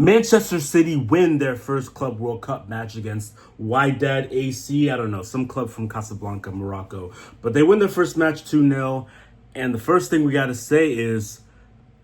Manchester City win their first Club World Cup match against Wydad AC. I don't know, some club from Casablanca, Morocco. But they win their first match 2-0. And the first thing we got to say is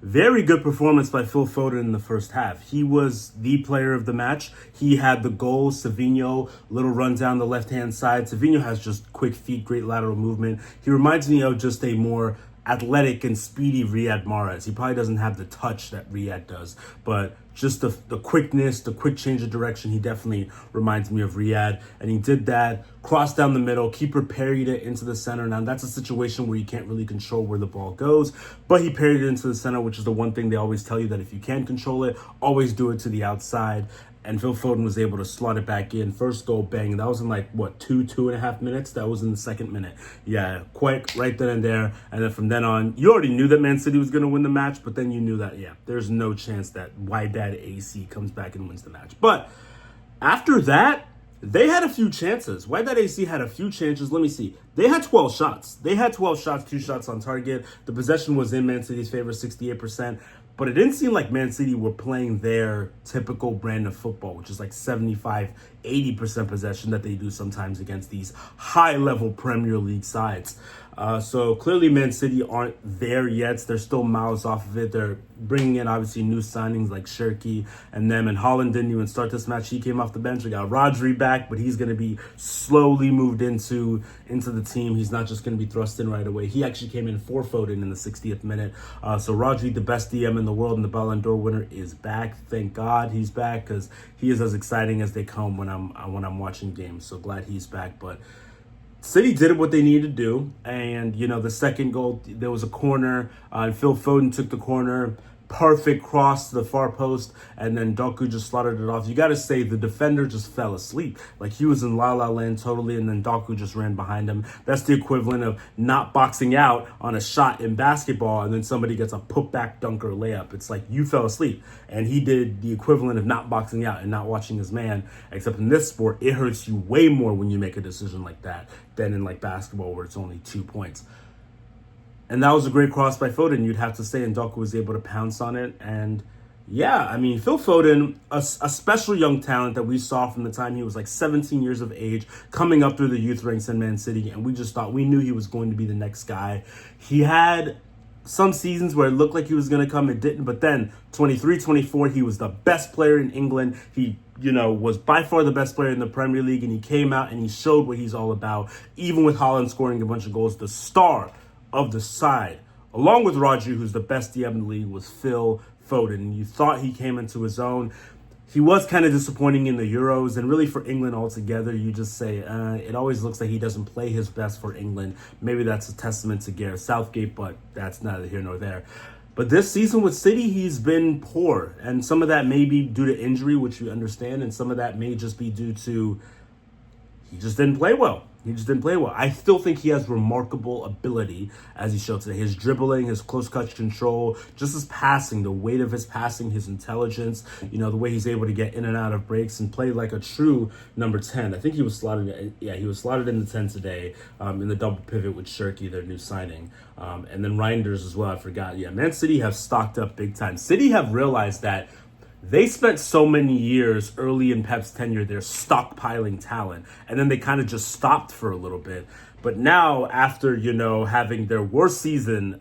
very good performance by Phil Foden in the first half. He was the player of the match. He had the goal. Savinho, little run down the left-hand side. Savinho has just quick feet, great lateral movement. He reminds me of just a more athletic and speedy Riyad Mahrez. He probably doesn't have the touch that Riyad does, but just the quickness, the quick change of direction, he definitely reminds me of Riyad. And he did that, crossed down the middle, keeper parried it into the center. Now, that's a situation where you can't really control where the ball goes, but he parried it into the center, which is the one thing they always tell you, that if you can control it, always do it to the outside. And Phil Foden was able to slot it back in. First goal, bang. That was in like, what, 2.5 minutes? That was in the second minute. Yeah, quick, right then and there. And then from then on, you already knew that Man City was going to win the match, but then you knew that, yeah, there's no chance that Wydad AC comes back and wins the match. But after that, they had a few chances. Wydad AC had a few chances. Let me see. They had 12 shots. They had 12 shots, 2 shots on target. The possession was in Man City's favor, 68%. But it didn't seem like Man City were playing their typical brand of football, which is like 75, 80% possession that they do sometimes against these high-level Premier League sides. So clearly Man City aren't there yet. They're still miles off of it. They're bringing in, obviously, new signings like Shirky and them. And Holland didn't even start this match. He came off the bench. We got Rodri back, but he's going to be slowly moved into the team. He's not just going to be thrust in right away. He actually came in for Foden in the 60th minute. So Rodri, the best DM in the world and the Ballon d'Or winner, is back. Thank God he's back, because he is as exciting as they come when I'm watching games. So glad he's back. But City did what they needed to do, and the second goal, there was a corner, and Phil Foden took the corner, perfect cross to the far post, and then Doku just slaughtered it off. You got to say the defender just fell asleep, like he was in La La Land totally, and then Doku just ran behind him. That's the equivalent of not boxing out on a shot in basketball, and then somebody gets a put-back dunk or layup. It's like you fell asleep, and he did the equivalent of not boxing out and not watching his man. Except in this sport, it hurts you way more when you make a decision like that than in like basketball, where it's only 2 points. And that was a great cross by Foden, you'd have to say, and Doku was able to pounce on it. And yeah, I mean, Phil Foden, a special young talent that we saw from the time he was like 17 years of age, coming up through the youth ranks in Man City, and we knew he was going to be the next guy. He had some seasons where it looked like he was going to come, it didn't, but then 23-24, he was the best player in England. He was by far the best player in the Premier League, and he came out and he showed what he's all about, even with Holland scoring a bunch of goals. The star of the side, along with Rodri, who's the best DM in the league, was Phil Foden. You thought he came into his own. He was kind of disappointing in the Euros, and really for England altogether, you just say, it always looks like he doesn't play his best for England. Maybe that's a testament to Gareth Southgate, but that's neither here nor there. But this season with City, he's been poor, and some of that may be due to injury, which we understand, and some of that may just be due to he just didn't play well. I still think he has remarkable ability, as he showed today. His dribbling, his close touch control, just his passing, the weight of his passing, his intelligence, the way he's able to get in and out of breaks and play like a true number 10. I think he was slotted. Yeah, he was slotted in the 10 today, in the double pivot with Shirky, their new signing. And then Reinders as well, I forgot. Yeah, Man City have stocked up big time. City have realized that they spent so many years early in Pep's tenure there stockpiling talent, and then they kind of just stopped for a little bit. But now, after, having their worst season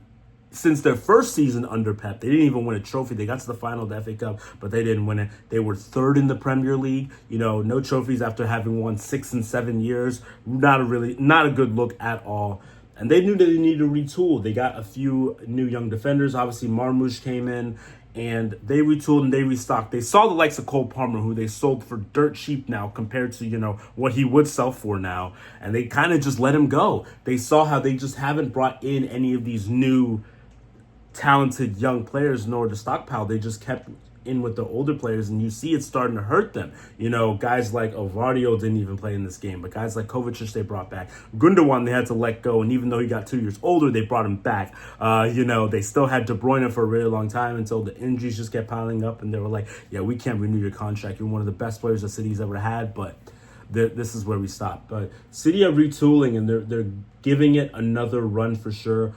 since their first season under Pep, they didn't even win a trophy. They got to the final of the FA Cup, but they didn't win it. They were third in the Premier League. No trophies after having won 6 and 7 years. Not a good look at all. And they knew that they needed to retool. They got a few new young defenders. Obviously, Marmoush came in, and they retooled and they restocked. They saw the likes of Cole Palmer, who they sold for dirt cheap now compared to, what he would sell for now. And they kind of just let him go. They saw how they just haven't brought in any of these new talented young players in order to stockpile. They just kept in with the older players, and you see it's starting to hurt them. Guys like Ovadio didn't even play in this game, but guys like Kovacic they brought back. Gundogan they had to let go, and even though he got 2 years older, they brought him back. They still had De Bruyne for a really long time until the injuries just kept piling up, and they were like, yeah, we can't renew your contract. You're one of the best players the City's ever had, but this is where we stop. But City are retooling, and they're giving it another run for sure.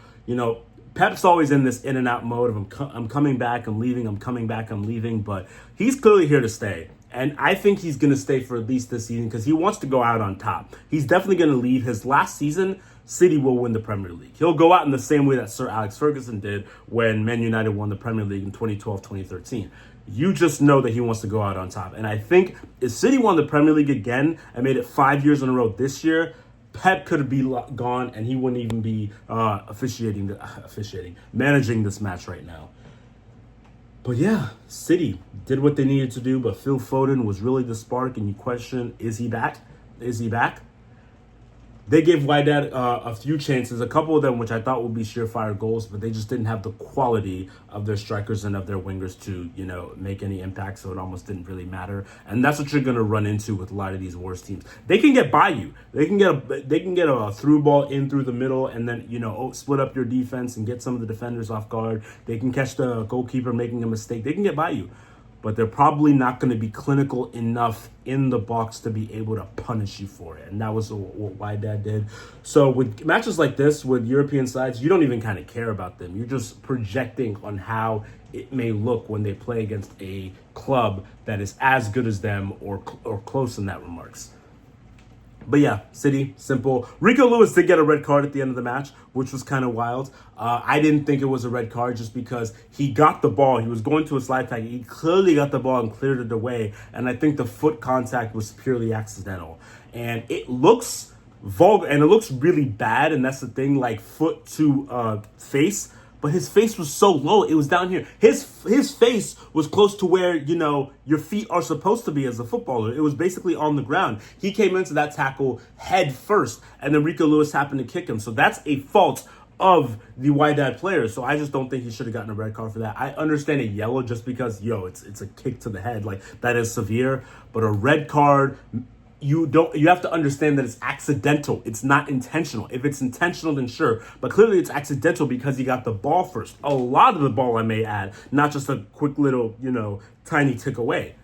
Pep's always in this in and out mode of I'm coming back, I'm leaving, I'm coming back, I'm leaving, but he's clearly here to stay. And I think he's going to stay for at least this season because he wants to go out on top. He's definitely going to leave. His last season, City will win the Premier League. He'll go out in the same way that Sir Alex Ferguson did when Man United won the Premier League in 2012, 2013. You just know that he wants to go out on top. And I think if City won the Premier League again and made it 5 years in a row this year, Pep could be gone and he wouldn't even be managing this match right now. But yeah, City did what they needed to do, but Phil Foden was really the spark, and you question, is he back? Is he back? They gave Wydad a few chances, a couple of them which I thought would be surefire goals, but they just didn't have the quality of their strikers and of their wingers to, make any impact, so it almost didn't really matter. And that's what you're going to run into with a lot of these worst teams. They can get by you. They can get a through ball in through the middle and then, split up your defense and get some of the defenders off guard. They can catch the goalkeeper making a mistake. They can get by you. But they're probably not going to be clinical enough in the box to be able to punish you for it. And that was what Wydad did. So with matches like this, with European sides, you don't even kind of care about them. You're just projecting on how it may look when they play against a club that is as good as them or close in that remarks. But yeah, City, simple. Rico Lewis did get a red card at the end of the match, which was kind of wild. I didn't think it was a red card just because he got the ball. He was going to a slide tackle. He clearly got the ball and cleared it away. And I think the foot contact was purely accidental. And it looks vulgar and it looks really bad. And that's the thing, like foot to face. But his face was so low, it was down here. His face was close to where, your feet are supposed to be as a footballer. It was basically on the ground. He came into that tackle head first, and then Rico Lewis happened to kick him. So that's a fault of the Wydad players. So I just don't think he should have gotten a red card for that. I understand a yellow just because, it's a kick to the head. Like, that is severe. But a red card, you have to understand that it's accidental. It's not intentional. If it's intentional, then sure. But clearly it's accidental because he got the ball first. A lot of the ball, I may add, not just a quick little, tiny tick away.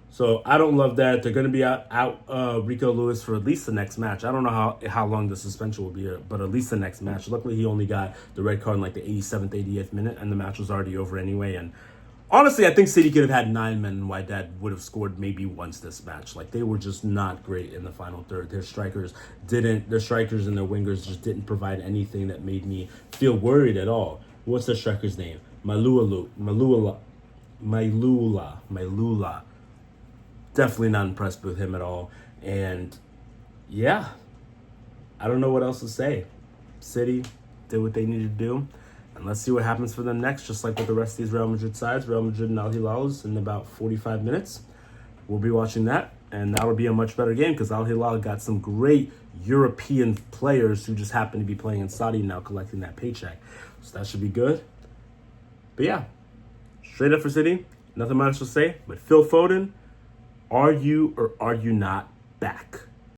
So I don't love that. They're going to be out Rico Lewis for at least the next match. I don't know how long the suspension will be, but at least the next match. Luckily, he only got the red card in like the 87th, 88th minute, and the match was already over anyway. And honestly, I think City could have had 9 men and Wydad would have scored maybe once this match. Like, they were just not great in the final third. Their strikers and their wingers just didn't provide anything that made me feel worried at all. What's the striker's name? Mailula. Definitely not impressed with him at all. And yeah, I don't know what else to say. City did what they needed to do. And let's see what happens for them next, just like with the rest of these Real Madrid sides. Real Madrid and Al Hilal's in about 45 minutes. We'll be watching that, and that'll be a much better game because Al Hilal got some great European players who just happen to be playing in Saudi now, collecting that paycheck. So that should be good. But yeah, straight up for City. Nothing much to say, but Phil Foden, are you or are you not back?